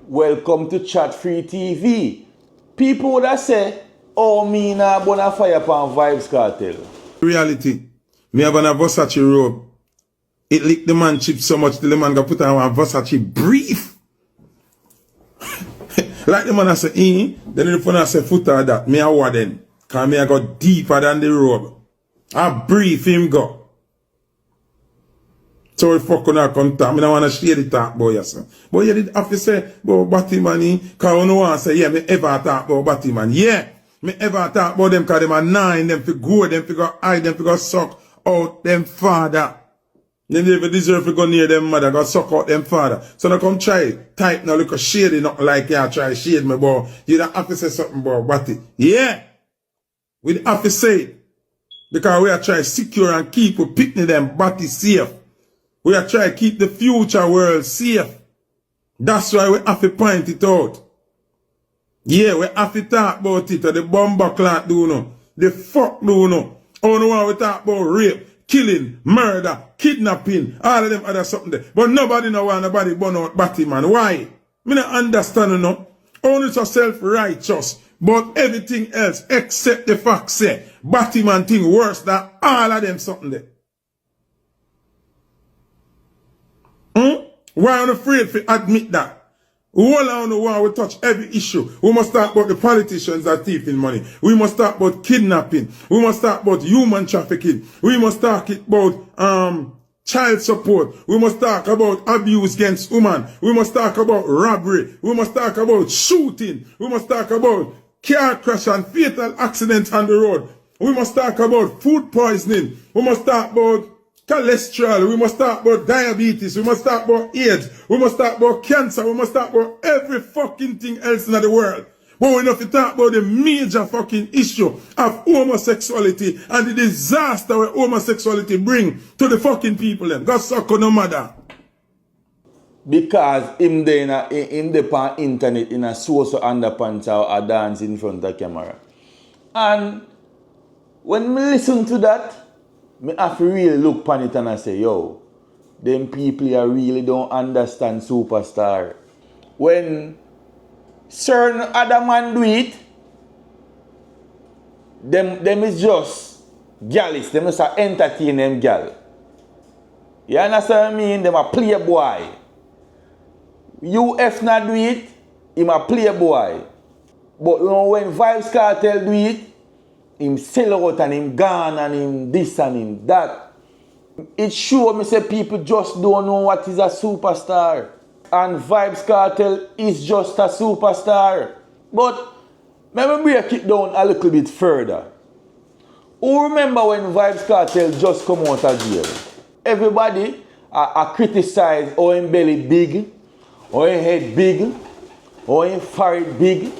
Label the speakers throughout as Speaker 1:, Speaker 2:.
Speaker 1: Welcome to Chat Free TV. People would have said, oh, me nah bona fire upon Vybz Kartel.
Speaker 2: Reality, me have a Versace robe. It licked the man chip so much till the man got put on a Versace brief. Like the man I say, then the phone I say foot or that. Me a what then? Cause me I got deeper than the robe. A brief him go. So we fuck on our contact. Me don't wanna share the talk boy yes. But you did have to say about Batman, cause you know want say, yeah, me ever talk about Batman. Yeah, me ever talk about them cause them are nine, them fi go, them fi go hide, them fi go suck out them father. Them never deserve to go near them mother, go suck out them father. So now come try type now look a shady not like you try shade me boy. You don't have to say something about Batty. Yeah. We don't have to say it. Because we are trying to secure and keep we picnic them Batty safe. We are trying to keep the future world safe. That's why we have to point it out. Yeah, we have to talk about it. The bomber clock do no. The fuck do no. Oh no, we talk about rape, killing, murder, kidnapping, all of them other something there. But nobody know why nobody burn out Batman. Why? Me not understand you know. Only so self-righteous. But everything else except the fact say Batman thing worse than all of them something there. Why are you afraid to admit that? All around the world we touch every issue. We must talk about the politicians that thieving money. We must talk about kidnapping. We must talk about human trafficking. We must talk about child support. We must talk about abuse against women. We must talk about robbery. We must talk about shooting. We must talk about car crash and fatal accidents on the road. We must talk about food poisoning. We must talk about cholesterol, we must talk about diabetes, we must talk about AIDS, we must talk about cancer, we must talk about every fucking thing else in the world. But we have to talk about the major fucking issue of homosexuality and the disaster where homosexuality bring to the fucking people then. God suck on no matter.
Speaker 1: Because him there in the internet in a social underpants or dance in front of the camera. And when me listen to that, me have to really look upon it and I say, yo, them people here really don't understand superstar. When certain other man do it, them is just gals, them is a entertain them gal. You understand what I mean? Them a playboy. UF not do it, him a playboy. But you know when Vybz Kartel do it, him sell out and him gone and him this and him that. It show me say people just don't know what is a superstar. And Vybz Kartel is just a superstar. But let me break it down a little bit further. Who remember when Vybz Kartel just come out of jail? Everybody criticize how him belly big, how him head big, how him forehead big.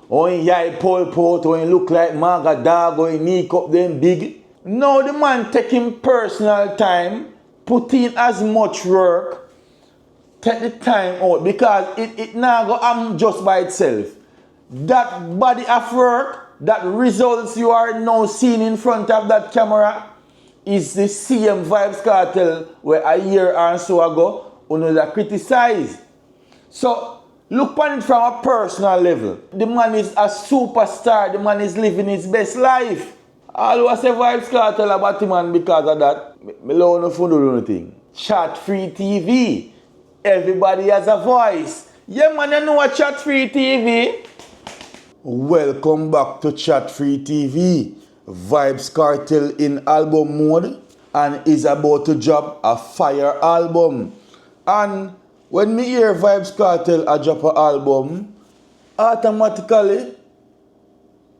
Speaker 1: Or in yai pole pot, or in look like maga dog, or in knee cup them big. Now the man taking personal time, put in as much work, take the time out, because it now go just by itself. That body of work, that results you are now seeing in front of that camera, is the same Vybz Kartel where a year or so ago, another criticized. So, look upon it from a personal level. The man is a superstar. The man is living his best life. All I say Vybz Kartel about the man because of that. I don't know anything. Chat Free TV. Everybody has a voice. Yeah man, you know what Chat Free TV? Welcome back to Chat Free TV. Vybz Kartel in album mode and is about to drop a fire album. And when me hear Vybz Kartel a drop an album, automatically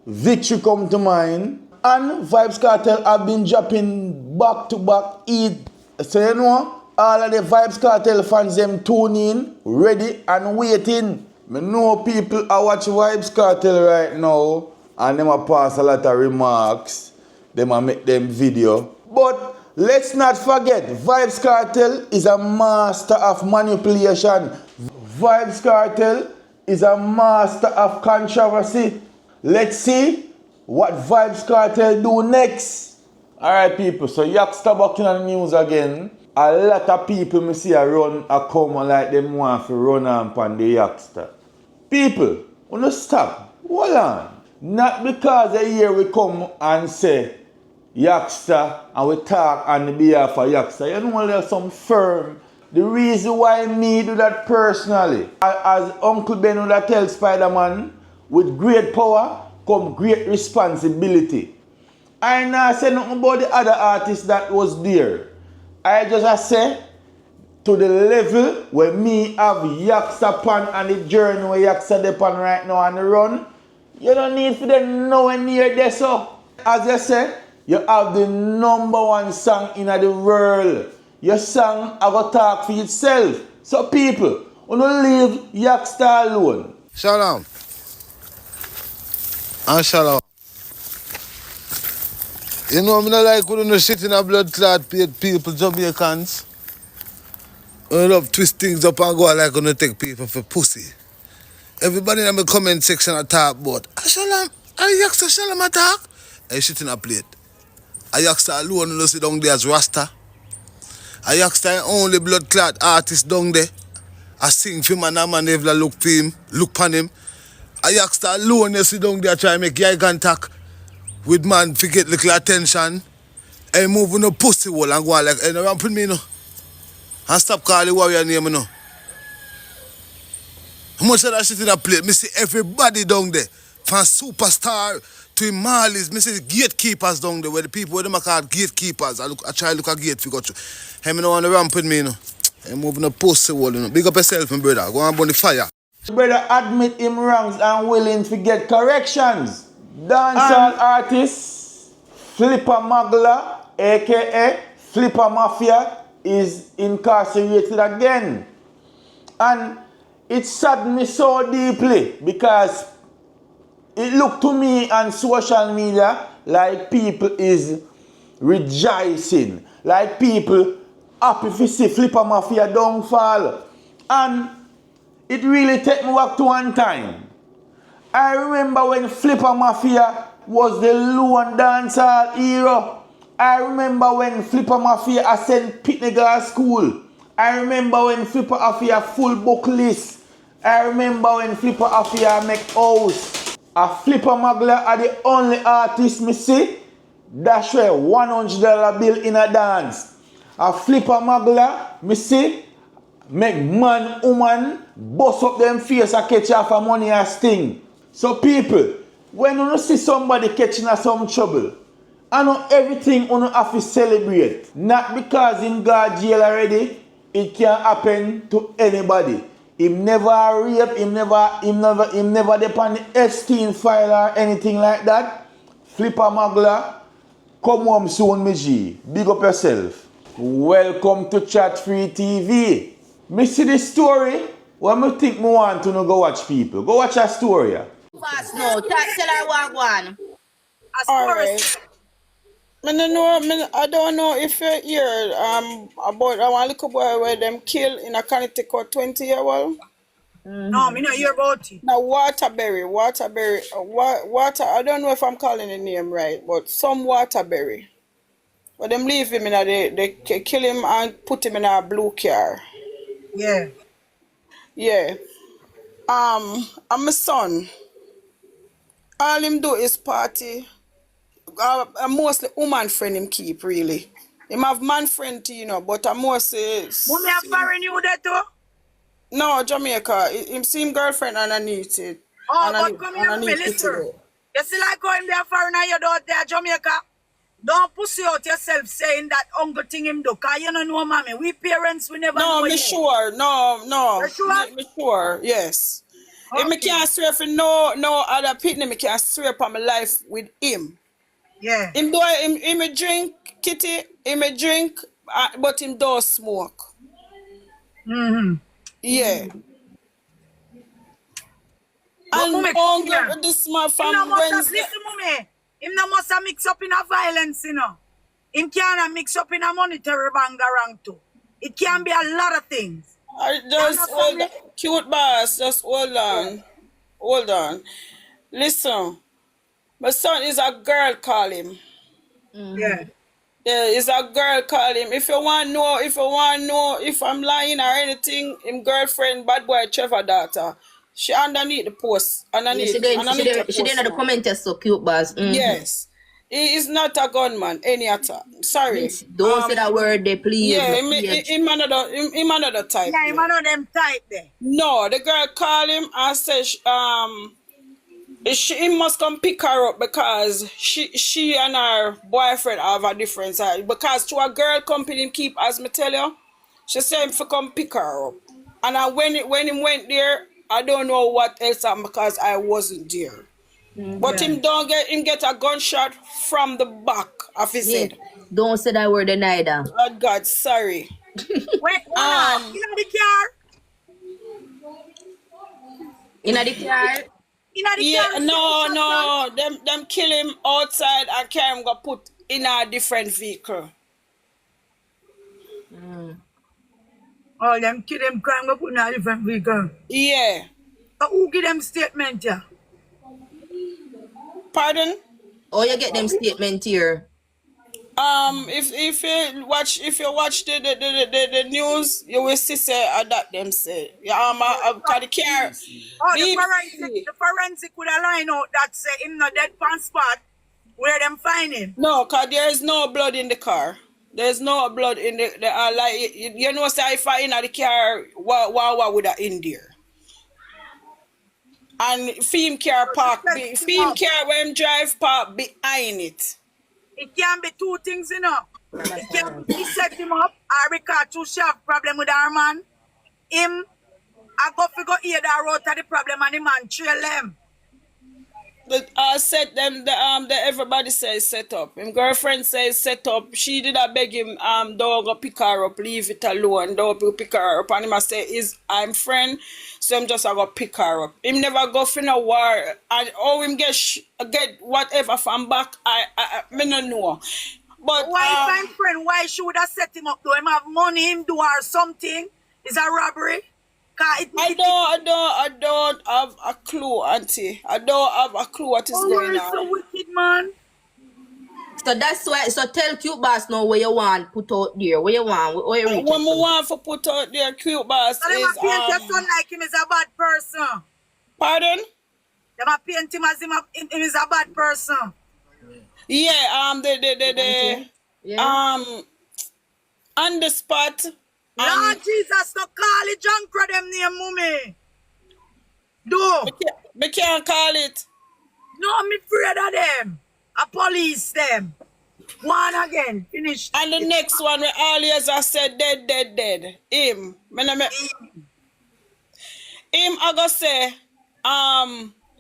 Speaker 1: Victory come to mind, and Vybz Kartel have been dropping back to back hit. So you know, all of the Vybz Kartel fans them tune in, ready and waiting. Me know people are watch Vybz Kartel right now, and them a pass a lot of remarks, them a make them video. But let's not forget, Vybz Kartel is a master of manipulation. Vybz Kartel is a master of controversy. Let's see what Vybz Kartel do next. Alright people, so Yaksta back in the news again. a lot of people me see a run a come like them want to run on the Yaksta. People, wanna stop. Hold on. Not because a year we come and say Yaksta and we talk on the behalf of Yaksta. You know there's some firm. The reason why me do that personally, as Uncle Ben would have tell Spider-Man, with great power come great responsibility. I not say nothing about the other artists that was there. I just say to the level where me have Yaksta pan and the journey where Yaksta depend right now on the run, you don't need for them nowhere near there. So, as I said, you have the #1 song in the world. Your song I go talk for itself. So people, don't leave Yaksta alone.
Speaker 3: Shalom. And shalom. You know, I don't like when you shit in a blood clot people, Jamaicans. We love twist things up and go like when you take people for pussy. Everybody in the comment section I talk about, Shalom, I Yaksta Shalom attack. I shit in a plate. I Yaksta alone you sit down there as Rasta. I Yaksta only blood clot artist down there. I sing for him and a man never look for him, look on him. I Yaksta alone you sit down there try to make eye contact with man to get little attention. I move on a pussy hole and go on like, hey, no ramp with me no. And stop calling the warrior name no. How much of that shit in a plate? Me see everybody down there. From superstar to Marlies, me see gatekeepers down there where the people where them are called gatekeepers. I try to look at gate figure to. Hey, me no want to ramp with me no. I move on a pussy hole, you know. Big up yourself, my brother. Go on burn the fire.
Speaker 1: Brother admit him wrongs and willing to get corrections. Dancehall artist Flippa Magla, aka Flippa Mafia, is incarcerated again. And it saddened me so deeply because it looked to me on social media like people is rejoicing, like people happy to see Flippa Mafia downfall. And it really take me back to one time. I remember when Flippa Mafia was the lone dancehall hero. I remember when Flippa Mafia sent Pitney school. I remember when Flippa Mafia full book list. I remember when Flippa Mafia make house. A Flippa Magla are the only artist me see dash way $100 bill in a dance. A Flippa Magla me see make man, woman bust up them face and catch off a money and sting. So people, when you see somebody catching some trouble, I know everything you have to celebrate. Not because in God jail already, it can happen to anybody. Him never rape, him never depend the Epstein file or anything like that. Flippa Magla, come home soon, me G. Big up yourself. Welcome to Chat Free TV. Me see the story. What me think me want to go watch people. Go watch a story.
Speaker 4: Fast now. Tell her what one.
Speaker 5: Alright. I don't know if you hear about one little boy where them kill in a Connecticut 20-year-old.
Speaker 4: No, me not hear about it.
Speaker 5: Now Waterbury, water. I don't know if I'm calling the name right, but some Waterbury. But them leave him in they kill him and put him in a blue car.
Speaker 4: Yeah.
Speaker 5: Yeah. And my son, all him do is party. Mostly woman friend him keep really. Him have man friend too, you know, but I mostly.
Speaker 4: Mommy have foreign you there too?
Speaker 5: No, Jamaica. Him see him girlfriend underneath it.
Speaker 4: Oh, but come here, me listen. You see like how him there foreign and you don't there Jamaica? Don't pussy out yourself saying that uncle thing him do. Cause you don't know, mommy. We parents, we never know.
Speaker 5: No, me sure. No.
Speaker 4: You sure?
Speaker 5: Me sure, yes.
Speaker 4: Okay.
Speaker 5: If me can't swear for no other pitney, me can't swear for my life with him.
Speaker 4: Yeah.
Speaker 5: Him do him a drink, Kitty, him a drink, but him does smoke.
Speaker 4: Mm-hmm.
Speaker 5: Yeah.
Speaker 4: And
Speaker 5: this man from
Speaker 4: Wednesday. Listen, mommy. Him no must have mix up in a violence, you know. Him can't mix up in a monetary bangarang too. It can be a lot of things.
Speaker 5: Just hold on. Cute boss, just hold on. Hold on. Listen. My son is a girl, call him.
Speaker 4: Yeah.
Speaker 5: Yeah, it's a girl call him. If you want to know, if I'm lying or anything, him girlfriend, bad boy Trevor daughter. She underneath the post.
Speaker 6: Yeah, she
Speaker 5: Underneath the
Speaker 6: didn't
Speaker 5: post
Speaker 6: know the
Speaker 5: now.
Speaker 6: comment is so cute, boss.
Speaker 5: Yes. He is not a gunman, any attack. Sorry.
Speaker 6: Don't say that word there, please.
Speaker 5: Yeah,
Speaker 6: Please.
Speaker 5: him another type.
Speaker 4: Yeah, him
Speaker 5: there.
Speaker 4: another them type there.
Speaker 5: No, the girl called him and said he must come pick her up because she and her boyfriend have a difference. Because to a girl company keep, as me tell you, she said him to come pick her up. And when he went there, I don't know what else happened because I wasn't there. But him get a gunshot from the back of his
Speaker 6: Yeah.
Speaker 5: head.
Speaker 6: Don't say that word there neither.
Speaker 5: Oh God, sorry.
Speaker 4: Wait, you know the car?
Speaker 6: In the car?
Speaker 4: You know the
Speaker 5: Yeah,
Speaker 4: car?
Speaker 5: no, them kill him outside and carry him go put in a different vehicle.
Speaker 4: Oh, them kill them crime go put in a different vehicle.
Speaker 5: Yeah.
Speaker 4: Who give them statement, yeah?
Speaker 5: Pardon?
Speaker 6: Oh, you get them statement here.
Speaker 5: If you watch the news, you will see say that them say. Yeah, cause the car.
Speaker 4: Oh, the forensic would have line out that say him not dead pan spot where them find him.
Speaker 5: No, cause there is no blood in the car. There's no blood in the like you know say if I in the car, what would have in there? And film car park, film car when him drive park behind it.
Speaker 4: It can be two things, you know. It can be he set him up, or because two she have problem with our man. Him, I go figure hear that road to the problem and the man trail them.
Speaker 5: Set them the everybody says set up. Him girlfriend says set up. She did a beg him don't go pick her up, leave it alone, don't pick her up. And him say I'm friend, so I'm just go pick her up. Him never go for no war and him get whatever from back. I no know. But
Speaker 4: why if I'm friend, why she would have set him up? Do him have money him do or something? Is a robbery?
Speaker 5: I don't have a clue, auntie. I don't have a clue what is going on.
Speaker 4: So wicked, man.
Speaker 6: So that's why. So tell cute boss now where you want put out there. Where you want. Where you reach.
Speaker 5: What I want for put out there, cute boss
Speaker 4: So
Speaker 5: is
Speaker 4: them a paint your son like him is a bad person.
Speaker 5: Pardon?
Speaker 4: Them a paint him as him is a bad person.
Speaker 5: Yeah.
Speaker 6: Yeah.
Speaker 5: On the spot.
Speaker 4: Lord Jesus, no call it John them name, mummy. Do.
Speaker 5: Me can't call it.
Speaker 4: No, me afraid of them. I police them. One again, finish.
Speaker 5: And the next one, we always I said dead. Him. Him, I go say,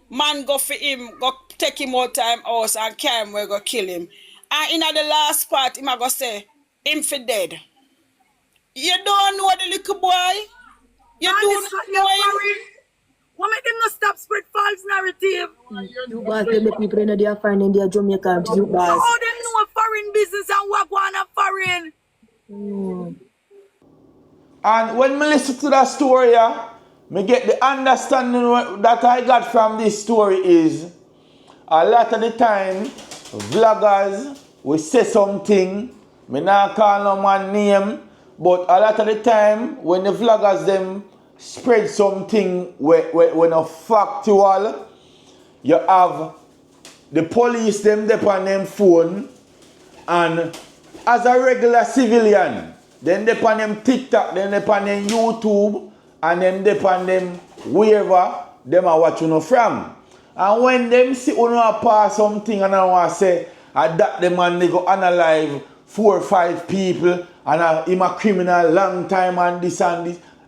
Speaker 5: man go for him, go take him out time house and carry him, we go kill him. And in the last part, him I go say, him for dead. You don't know the little boy? You don't know him?
Speaker 4: What make them not stop spread false narrative?
Speaker 6: You boss, the people in there finding their Jamaican. You boss.
Speaker 4: How them know foreign business and what going on foreign?
Speaker 1: And when me listen to that story, me get the understanding that I got from this story is a lot of the time vloggers will say something, me not call no man name, but a lot of the time when the vloggers them spread something when a factual, you have the police them on them phone, and as a regular civilian, then they on them TikTok, then they on them YouTube, and then they on them wherever them are watching you from. And when them see you pass something and I want to say, that the man they go analyze 4 or 5 people and him a criminal long time and this,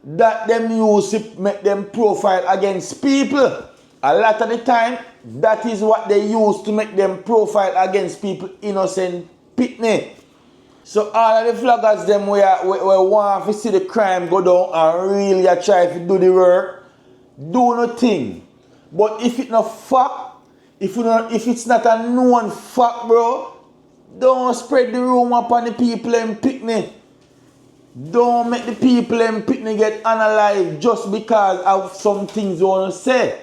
Speaker 1: that them use to make them profile against people. A lot of the time, that is what they use to make them profile against people, innocent pitney. So all of the vloggers them where want to see the crime go down and really try to do the work, do nothing. But if it's not fact, if it's not a known fact, bro, don't spread the rumor upon the people and pitney. Don't make the people and pitney get analyzed just because of some things you want to say.